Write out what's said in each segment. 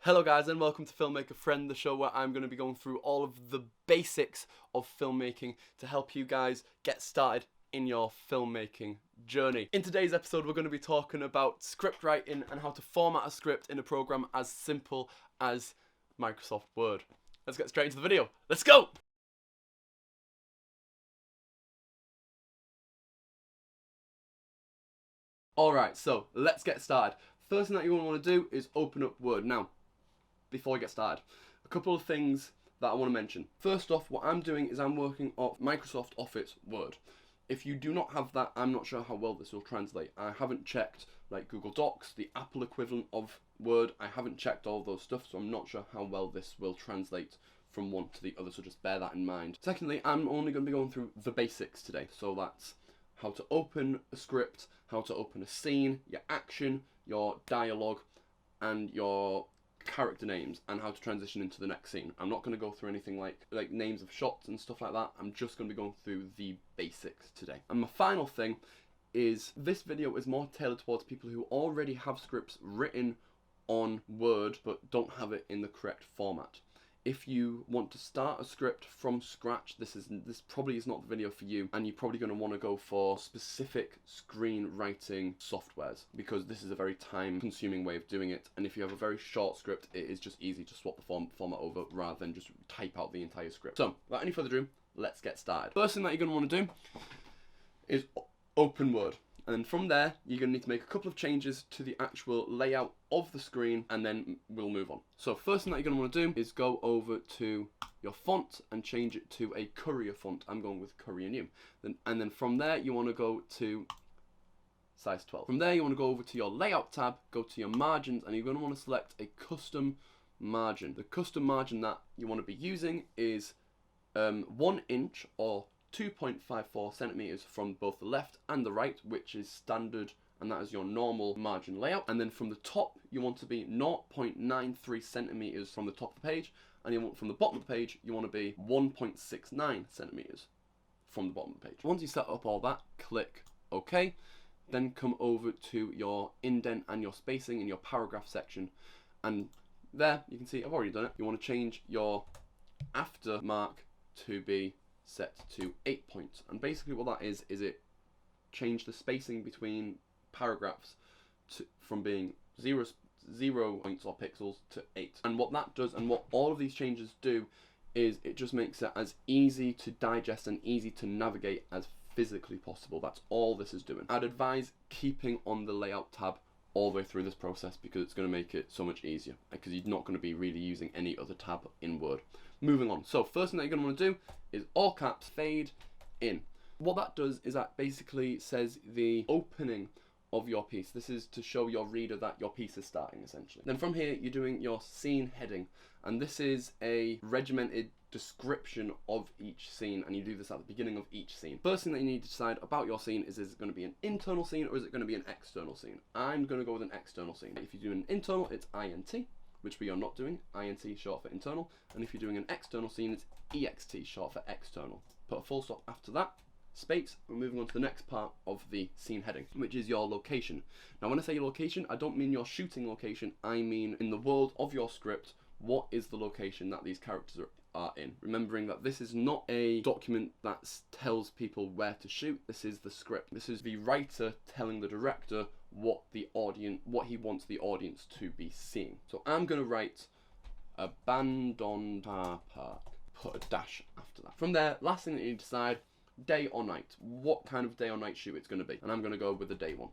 Hello guys and welcome to Filmmaker Friend, the show where I'm going to be going through all of the basics of filmmaking to help you guys get started in your filmmaking journey. In today's episode we're going to be talking about script writing and how to format a script in a program as simple as Microsoft Word. Let's get straight into the video. Let's go! Alright, so let's get started. First thing that you want to do is open up Word. Now, before we get started, a couple of things that I want to mention. First off, what I'm doing is I'm working off Microsoft Office Word. If you do not have that, I'm not sure how well this will translate. I haven't checked like Google Docs, the Apple equivalent of Word. I haven't checked all those stuff, so I'm not sure how well this will translate from one to the other, so just bear that in mind. Secondly, I'm only going to be going through the basics today, so that's how to open a script, how to open a scene, your action, your dialogue, and your character names, and how to transition into the next scene. I'm not going to go through anything like names of shots and stuff like that. I'm just going to be going through the basics today. And my final thing is this video is more tailored towards people who already have scripts written on Word but don't have it in the correct format. If you want to start a script from scratch, this probably is not the video for you, and you're probably going to want to go for specific screenwriting softwares, because this is a very time-consuming way of doing it, and if you have a very short script, it is just easy to swap the format over rather than just type out the entire script. So, without any further ado, let's get started. First thing that you're going to want to do is open Word. And then from there, you're going to need to make a couple of changes to the actual layout of the screen, and then we'll move on. So first thing that you're going to want to do is go over to your font and change it to a Courier font. I'm going with Courier New. And then from there, you want to go to size 12. From there, you want to go over to your Layout tab, go to your Margins, and you're going to want to select a custom margin. The custom margin that you want to be using is 1 inch or 2.54 centimeters from both the left and the right, which is standard, and that is your normal margin layout. And then from the top, you want to be 0.93 centimeters from the top of the page, and you want from the bottom of the page, you want to be 1.69 centimeters from the bottom of the page. Once you set up all that, click OK. Then come over to your indent and your spacing in your paragraph section, and there you can see I've already done it. You want to change your after mark to be set to 8 points, and basically what that is it change the spacing between paragraphs from being 0 points or pixels to 8. And what that does, and what all of these changes do, is it just makes it as easy to digest and easy to navigate as physically possible. That's all this is doing. I'd advise keeping on the Layout tab all the way through this process, because it's going to make it so much easier, because you're not going to be really using any other tab in Word. Moving on. So first thing that you're going to want to do is all caps fade in. What that does is that basically says the opening of your piece. This is to show your reader that your piece is starting, essentially. Then from here, you're doing your scene heading, and this is a regimented description of each scene, and you do this at the beginning of each scene. First thing that you need to decide about your scene is it going to be an internal scene or is it going to be an external scene? I'm going to go with an external scene. If you're doing an internal, it's INT, which we are not doing. INT short for internal. And if you're doing an external scene, it's EXT short for external. Put a full stop after that, space. We're moving on to the next part of the scene heading, which is your location. Now when I say your location, I don't mean your shooting location, I mean in the world of your script, what is the location that these characters are in. Remembering that this is not a document that tells people where to shoot, this is the script. This is the writer telling the director what he wants the audience to be seeing. So I'm going to write abandoned car park, put a dash after that. From there, last thing that you need to decide, day or night, what kind of day or night shoot it's going to be, and I'm going to go with the day one.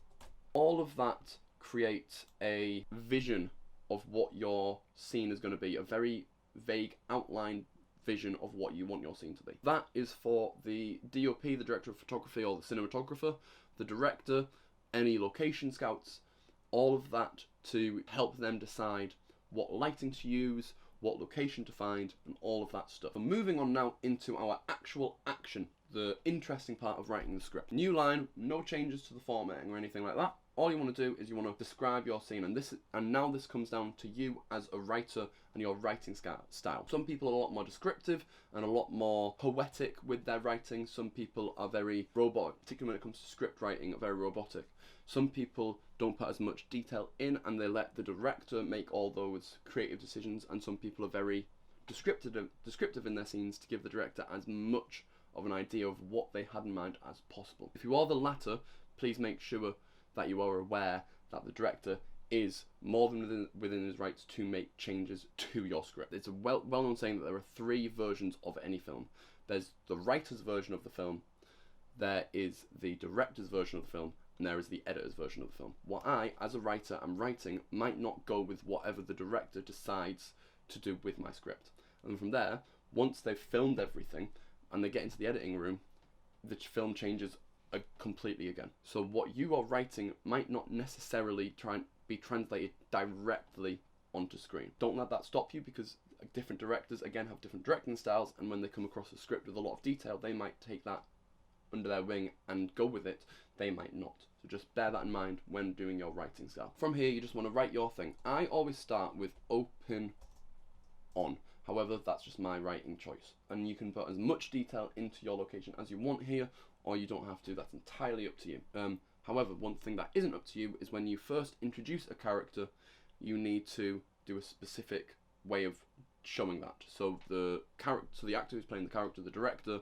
All of that creates a vision of what your scene is going to be, a very vague outline vision of what you want your scene to be. That is for the DOP, the director of photography, or the cinematographer, the director, any location scouts, all of that, to help them decide what lighting to use, what location to find, and all of that stuff. So moving on now into our actual action, the interesting part of writing the script. New line, no changes to the formatting or anything like that. all you want to do is you want to describe your scene, and now this comes down to you as a writer and your writing style. Some people are a lot more descriptive and a lot more poetic with their writing. Some people are very robotic, particularly when it comes to script writing, very robotic. Some people don't put as much detail in and they let the director make all those creative decisions, and some people are very descriptive in their scenes to give the director as much of an idea of what they had in mind as possible. If you are the latter, please make sure that you are aware that the director is more than within his rights to make changes to your script. It's a well-known saying that there are 3 versions of any film. There's the writer's version of the film, there is the director's version of the film, and there is the editor's version of the film. What I, as a writer, am writing might not go with whatever the director decides to do with my script. And from there, once they've filmed everything and they get into the editing room, the film changes completely again. So what you are writing might not necessarily be translated directly onto screen. Don't let that stop you, because different directors again have different directing styles, and when they come across a script with a lot of detail, they might take that under their wing and go with it. They might not. So just bear that in mind when doing your writing style. From here, you just want to write your thing. I always start with open on. However, that's just my writing choice, and you can put as much detail into your location as you want here, or you don't have to. That's entirely up to you. However, one thing that isn't up to you is when you first introduce a character, you need to do a specific way of showing that. So the actor who's playing the character, the director,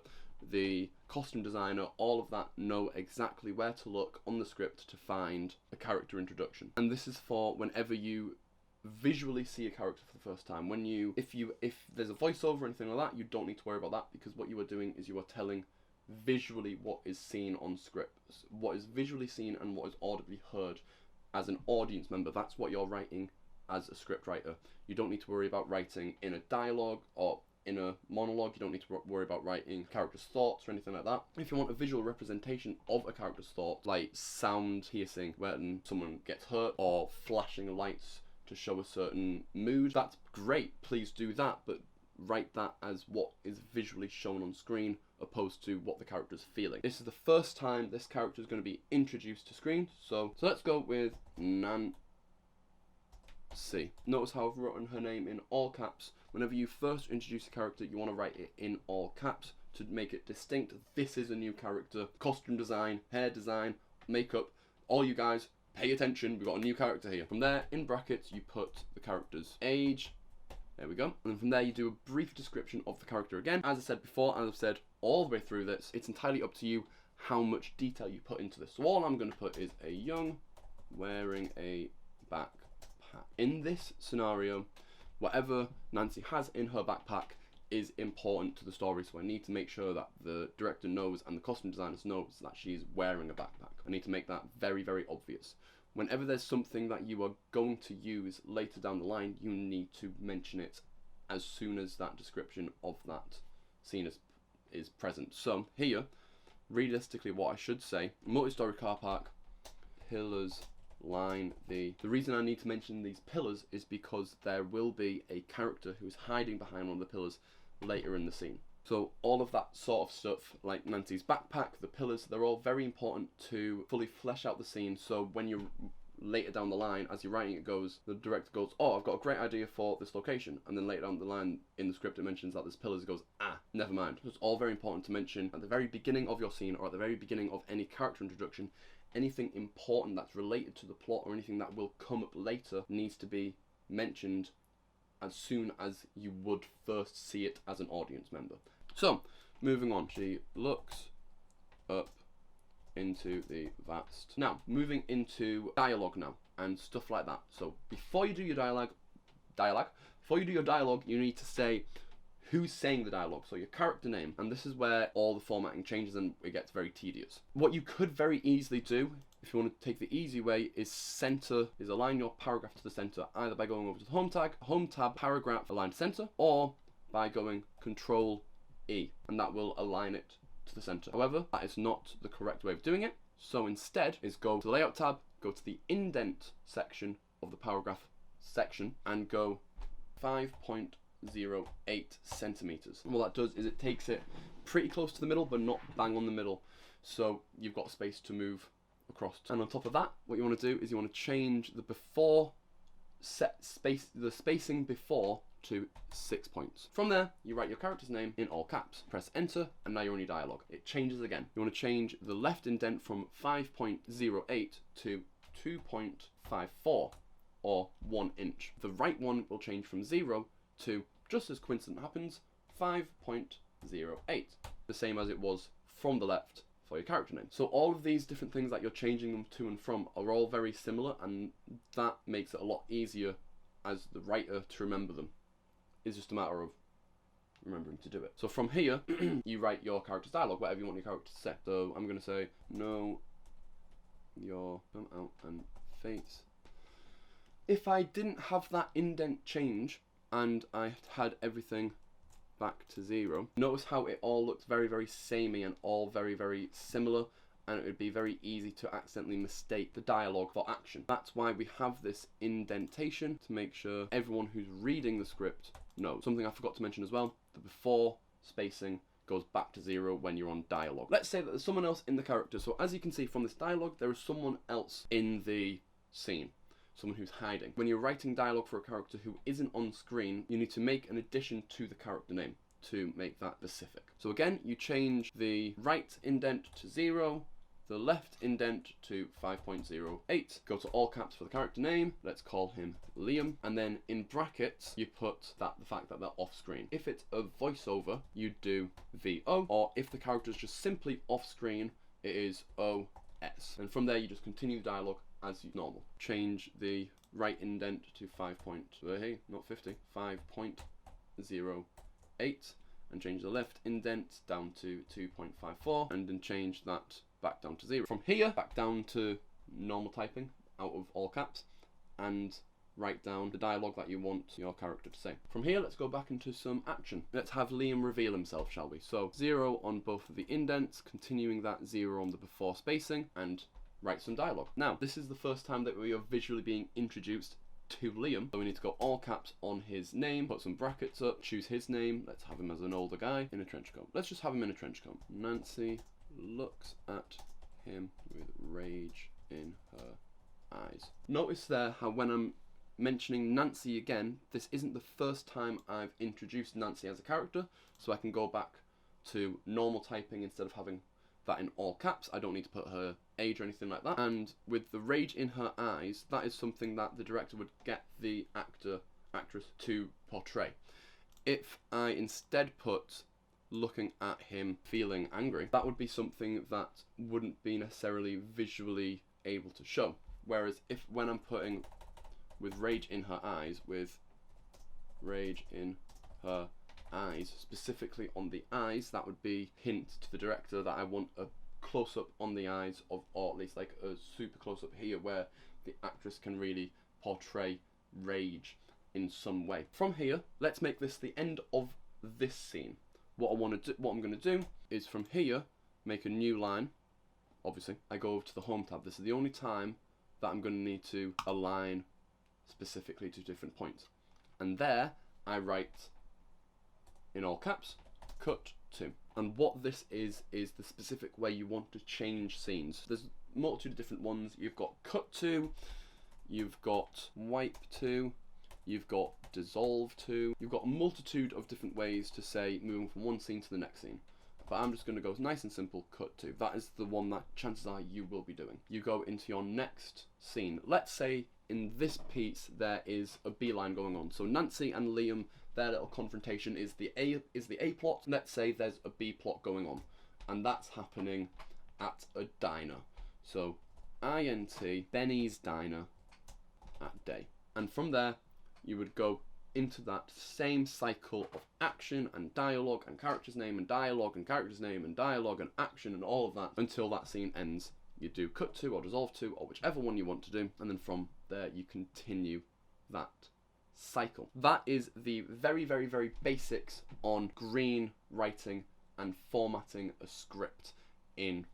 the costume designer, all of that know exactly where to look on the script to find a character introduction. And this is for whenever you visually see a character for the first time. If there's a voiceover or anything like that, you don't need to worry about that, because what you are doing is you are telling visually what is seen on script, what is visually seen and what is audibly heard as an audience member. That's what you're writing as a script writer. You don't need to worry about writing in a dialogue or in a monologue. You don't need to worry about writing characters' thoughts or anything like that. If you want a visual representation of a character's thought, like sound piercing when someone gets hurt, or flashing lights to show a certain mood, that's great, please do that, but write that as what is visually shown on screen, opposed to what the character's feeling. This is the first time this character is going to be introduced to screen, so let's go with Nancy. Notice how I've written her name in all caps. Whenever you first introduce a character, you want to write it in all caps to make it distinct. This is a new character. Costume design, hair design, makeup, all you guys, pay attention, we've got a new character here. From there, in brackets, you put the character's age. There we go. And then from there, you do a brief description of the character again. As I said before, as I've said all the way through this, it's entirely up to you how much detail you put into this. So all I'm going to put is a young wearing a backpack. In this scenario, whatever Nancy has in her backpack is important to the story, so I need to make sure that the director knows and the costume designers knows that she's wearing a backpack. I need to make that very, very obvious. Whenever there's something that you are going to use later down the line, you need to mention it as soon as that description of that scene is present. So here, realistically what I should say, multi-story car park, pillars line the reason I need to mention these pillars is because there will be a character who's hiding behind one of the pillars later in the scene. So all of that sort of stuff, like Nancy's backpack, the pillars, they're all very important to fully flesh out the scene. So when you're later down the line, as you're writing it goes, the director goes, oh, I've got a great idea for this location. And then later down the line in the script, it mentions that there's pillars. It goes, never mind. So it's all very important to mention at the very beginning of your scene, or at the very beginning of any character introduction. Anything important that's related to the plot or anything that will come up later needs to be mentioned as soon as you would first see it as an audience member. So, moving on. She looks up into the vast. Now, moving into dialogue now, and stuff like that. So, before you do your dialogue, you need to say who's saying the dialogue, so your character name, and this is where all the formatting changes and it gets very tedious. What you could very easily do, if you want to take the easy way, is align your paragraph to the center, either by going over to the home tab, paragraph, align to center, or by going Control E, and that will align it to the center. However, that is not the correct way of doing it, so instead is go to the layout tab, go to the indent section of the paragraph section, and go 5.08 centimeters. And what that does is it takes it pretty close to the middle, but not bang on the middle, so you've got space to move across. And on top of that, what you want to do is you want to change the before the spacing before to 6 points. From there, you write your character's name in all caps, press enter, and now you're on your dialogue. It changes again. You want to change the left indent from 5.08 to 2.54, or 1 inch. The right one will change from 0 to, just as coincident happens, 5.08, the same as it was from the left for your character name. So all of these different things that you're changing them to and from are all very similar, and that makes it a lot easier as the writer to remember them. It's just a matter of remembering to do it. So from here, you write your character's dialogue, whatever you want your character to say. So I'm going to say, "No, your come out and face." If I didn't have that indent change and I had everything back to 0, notice how it all looks very, very samey and all very, very similar, and it would be very easy to accidentally mistake the dialogue for action. That's why we have this indentation, to make sure everyone who's reading the script knows. Something I forgot to mention as well, the before spacing goes back to 0 when you're on dialogue. Let's say that there's someone else in the character. So as you can see from this dialogue, there is someone else in the scene. Someone who's hiding. When you're writing dialogue for a character who isn't on screen, you need to make an addition to the character name to make that specific. So again, you change the right indent to 0, the left indent to 5.08, go to all caps for the character name, let's call him Liam, and then in brackets you put the fact that they're off screen. If it's a voiceover, you do VO, or if the character is just simply off screen, it is OS. And from there you just continue the dialogue as normal. Change the right indent to 5.08, and change the left indent down to 2.54, and then change that back down to 0. From here, back down to normal typing out of all caps, and write down the dialogue that you want your character to say. From here, let's go back into some action. Let's have Liam reveal himself, shall we? So 0 on both of the indents, continuing that 0 on the before spacing, and write some dialogue. Now, this is the first time that we are visually being introduced to Liam, so we need to go all caps on his name, put some brackets up, choose his name. Let's have him as an older guy in a trench coat. Let's just have him in a trench coat. Nancy looks at him with rage in her eyes. Notice there how when I'm mentioning Nancy again, this isn't the first time I've introduced Nancy as a character, so I can go back to normal typing instead of having that in all caps. I don't need to put her age or anything like that. And with the rage in her eyes, that is something that the director would get the actress to portray. If I instead put looking at him feeling angry, that would be something that wouldn't be necessarily visually able to show. Whereas if when I'm putting with rage in her eyes, with rage in her eyes, specifically on the eyes, that would be hint to the director that I want a close-up on the eyes of, or at least like a super close-up here where the actress can really portray rage in some way. From here, let's make this the end of this scene. What I'm going to do is from here make a new line. Obviously, I go over to the home tab. This is the only time that I'm going to need to align specifically to different points, and there I write in all caps, cut to. And what this is the specific way you want to change scenes. There's a multitude of different ones. You've got cut to, you've got wipe to, you've got dissolve to, you've got a multitude of different ways to say moving from one scene to the next scene. But I'm just going to go nice and simple, cut to. That is the one that chances are you will be doing. You go into your next scene. Let's say in this piece there is a B line going on. So Nancy and Liam, their little confrontation is the A plot. Let's say there's a B plot going on, and that's happening at a diner. So INT, Benny's Diner at day. And from there, you would go into that same cycle of action and dialogue and character's name and dialogue and character's name and dialogue and action and all of that until that scene ends. You do cut to or dissolve to or whichever one you want to do, and then from there you continue that cycle. That is the very, very, very basics on green writing and formatting a script in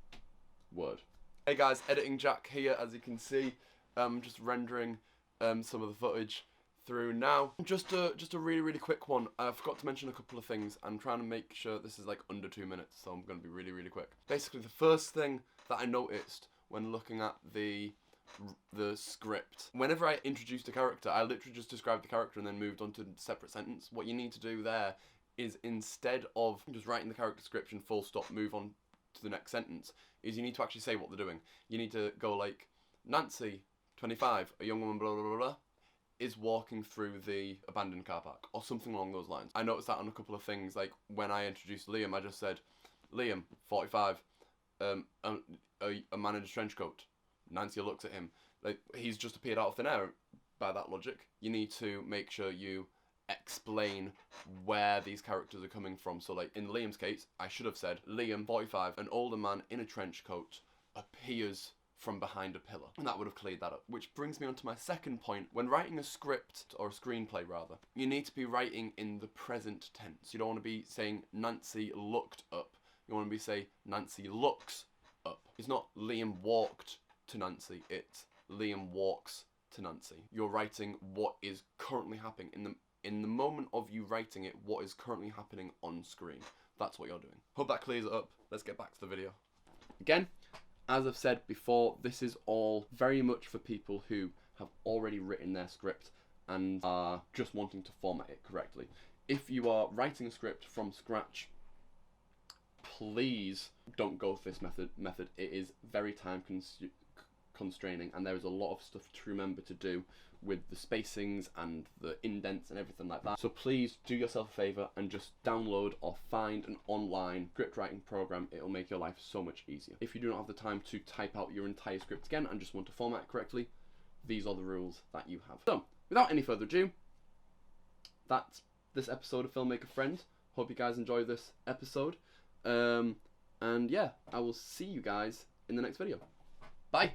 Word. Hey guys, Editing Jack here. As you can see, just rendering some of the footage through now. Just a really, really quick one. I forgot to mention a couple of things. I'm trying to make sure this is like under 2 minutes, so I'm going to be really, really quick. Basically, the first thing that I noticed when looking at the script. Whenever I introduced a character, I literally just described the character and then moved on to a separate sentence. What you need to do there is, instead of just writing the character description full stop, move on to the next sentence, is you need to actually say what they're doing. You need to go like, Nancy, 25, a young woman, blah blah blah blah, is walking through the abandoned car park, or something along those lines. I noticed that on a couple of things, like when I introduced Liam, I just said, Liam, 45, a man in a trench coat. Nancy looks at him like he's just appeared out of thin air. By that logic, you need to make sure you explain where these characters are coming from. So like in Liam's case, I should have said, Liam, 45, an older man in a trench coat appears from behind a pillar, and that would have cleared that up. Which brings me on to my second point. When writing a script, or a screenplay rather, you need to be writing in the present tense. You don't want to be saying Nancy looked up. You want to be saying Nancy looks up. It's not Liam walked to Nancy, it's Liam walks to Nancy. You're writing what is currently happening in the moment of you writing it, what is currently happening on screen. That's what you're doing. Hope that clears it up. Let's get back to the video. Again, as I've said before, this is all very much for people who have already written their script and are just wanting to format it correctly. If you are writing a script from scratch, please don't go with this method. It is very time constraining, and there is a lot of stuff to remember to do with the spacings and the indents and everything like that. So please do yourself a favour and just download or find an online script writing program. It'll make your life so much easier. If you do not have the time to type out your entire script again and just want to format it correctly, these are the rules that you have. So without any further ado, that's this episode of Filmmaker Friend. Hope you guys enjoyed this episode. And yeah, I will see you guys in the next video. Bye!